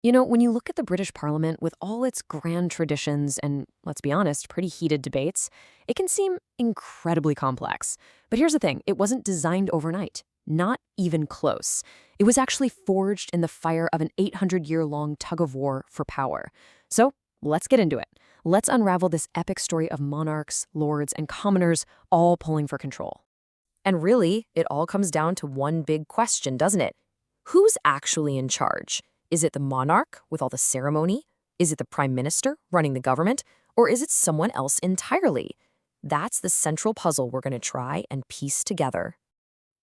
You know, when you look at the British Parliament with all its grand traditions and, let's be honest, pretty heated debates, it can seem incredibly complex. But here's the thing, it wasn't designed overnight. Not even close. It was actually forged in the fire of an 800-year-long tug-of-war for power. So let's get into it. Let's unravel this epic story of monarchs, lords, and commoners all pulling for control. And really, it all comes down to one big question, doesn't it? Who's actually in charge? Is it the monarch with all the ceremony? Is it the prime minister running the government? Or is it someone else entirely? That's the central puzzle we're going to try and piece together.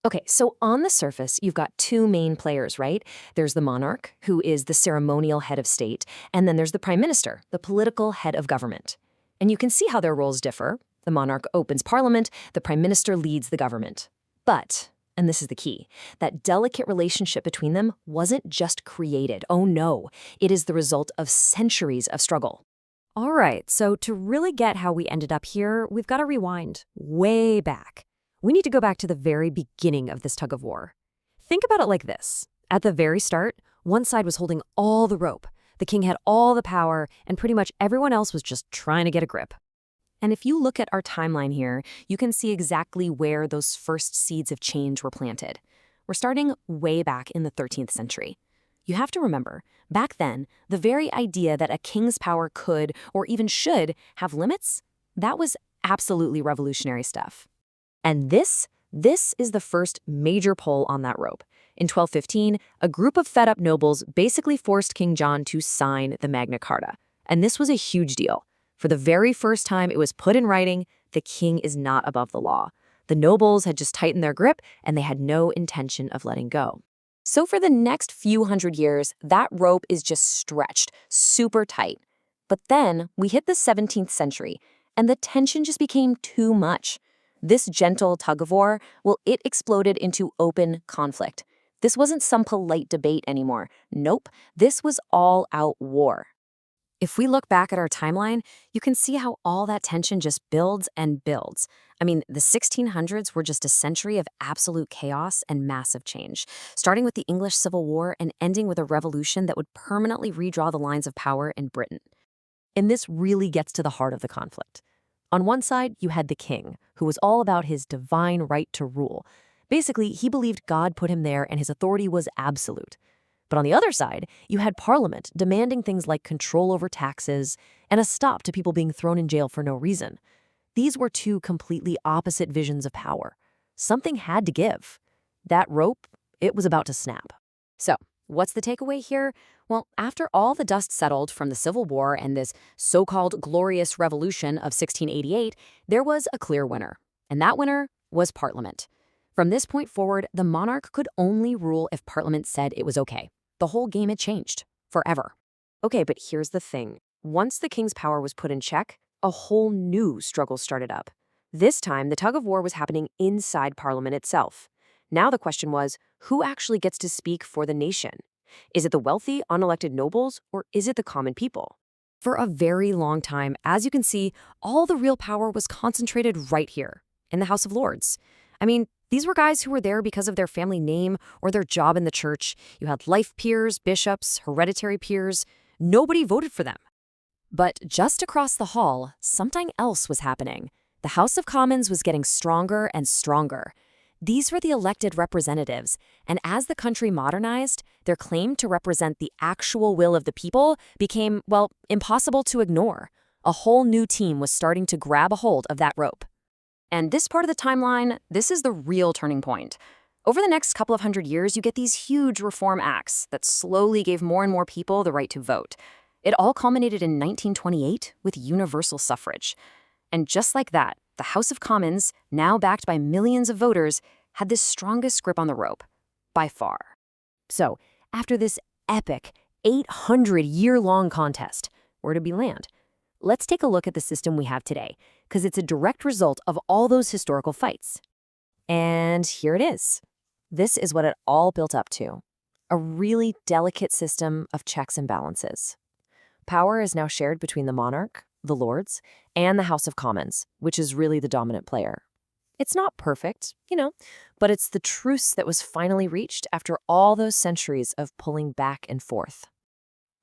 Okay, so on the surface, you've got two main players, right? There's the monarch, who is the ceremonial head of state, and then there's the prime minister, the political head of government. And you can see how their roles differ. The monarch opens parliament, the prime minister leads the government. But, and this is the key, that delicate relationship between them wasn't just created. Oh no, it is the result of centuries of struggle. All right, so to really get how we ended up here, we've got to rewind way back. We need to go back to the very beginning of this tug of war. Think about it like this. At the very start, one side was holding all the rope. The king had all the power, and pretty much everyone else was just trying to get a grip. And if you look at our timeline here, you can see exactly where those first seeds of change were planted. We're starting way back in the 13th century. You have to remember, back then, the very idea that a king's power could, or even should, have limits, that was absolutely revolutionary stuff. And this is the first major pull on that rope. In 1215, a group of fed-up nobles basically forced King John to sign the Magna Carta. And this was a huge deal. For the very first time it was put in writing, the king is not above the law. The nobles had just tightened their grip, and they had no intention of letting go. So for the next few hundred years, that rope is just stretched, super tight. But then we hit the 17th century, and the tension just became too much. This gentle tug-of-war, well, it exploded into open conflict. This wasn't some polite debate anymore. Nope, this was all-out war. If we look back at our timeline, you can see how all that tension just builds and builds. I mean, the 1600s were just a century of absolute chaos and massive change, starting with the English Civil War and ending with a revolution that would permanently redraw the lines of power in Britain. And this really gets to the heart of the conflict. On one side, you had the king, who was all about his divine right to rule. Basically, he believed God put him there and his authority was absolute. But on the other side, you had Parliament demanding things like control over taxes and a stop to people being thrown in jail for no reason. These were two completely opposite visions of power. Something had to give. That rope, it was about to snap. So, what's the takeaway here? Well, after all the dust settled from the Civil War and this so-called glorious revolution of 1688, there was a clear winner. And that winner was Parliament. From this point forward, the monarch could only rule if Parliament said it was okay. The whole game had changed, forever. Okay, but here's the thing. Once the king's power was put in check, a whole new struggle started up. This time, the tug-of-war was happening inside Parliament itself. Now the question was, who actually gets to speak for the nation? Is it the wealthy, unelected nobles, or is it the common people? For a very long time, as you can see, all the real power was concentrated right here, in the House of Lords. I mean, these were guys who were there because of their family name or their job in the church. You had life peers, bishops, hereditary peers. Nobody voted for them. But just across the hall, something else was happening. The House of Commons was getting stronger and stronger. These were the elected representatives, and as the country modernized, their claim to represent the actual will of the people became, well, impossible to ignore. A whole new team was starting to grab a hold of that rope. And this part of the timeline, this is the real turning point. Over the next couple of hundred years, you get these huge reform acts that slowly gave more and more people the right to vote. It all culminated in 1928 with universal suffrage. And just like that, the House of Commons, now backed by millions of voters, had the strongest grip on the rope, by far. So, after this epic 800-year-long contest, where did we land? Let's take a look at the system we have today, because it's a direct result of all those historical fights. And here it is. This is what it all built up to. A really delicate system of checks and balances. Power is now shared between the monarch, the lords, and the House of Commons, which is really the dominant player. It's not perfect, but it's the truce that was finally reached after all those centuries of pulling back and forth.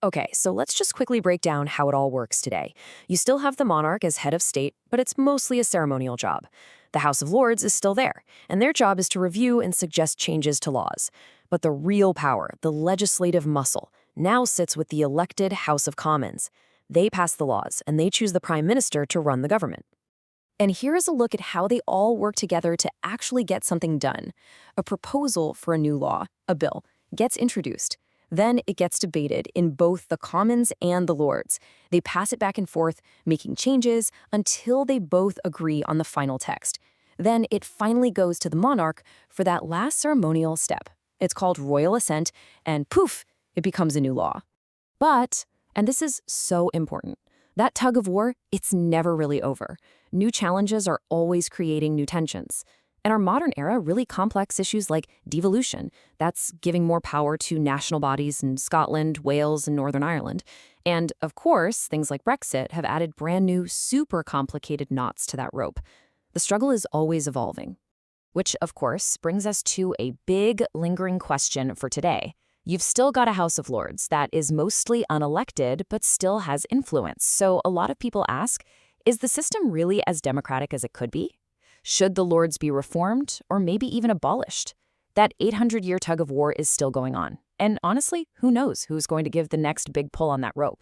Okay, so let's just quickly break down how it all works today. You still have the monarch as head of state, but it's mostly a ceremonial job. The House of Lords is still there, and their job is to review and suggest changes to laws. But the real power, the legislative muscle, now sits with the elected House of Commons. They pass the laws, and they choose the prime minister to run the government. And here is a look at how they all work together to actually get something done. A proposal for a new law, a bill, gets introduced. Then it gets debated in both the Commons and the Lords. They pass it back and forth, making changes until they both agree on the final text. Then it finally goes to the monarch for that last ceremonial step. It's called royal assent, and poof, it becomes a new law. But, and this is so important, that tug of war, it's never really over. New challenges are always creating new tensions. In our modern era, really complex issues like devolution, that's giving more power to national bodies in Scotland, Wales, and Northern Ireland. And, of course, things like Brexit have added brand new, super complicated knots to that rope. The struggle is always evolving. Which, of course, brings us to a big, lingering question for today. You've still got a House of Lords that is mostly unelected, but still has influence. So a lot of people ask, is the system really as democratic as it could be? Should the Lords be reformed, or maybe even abolished? That 800-year tug of war is still going on. And honestly, who knows who's going to give the next big pull on that rope?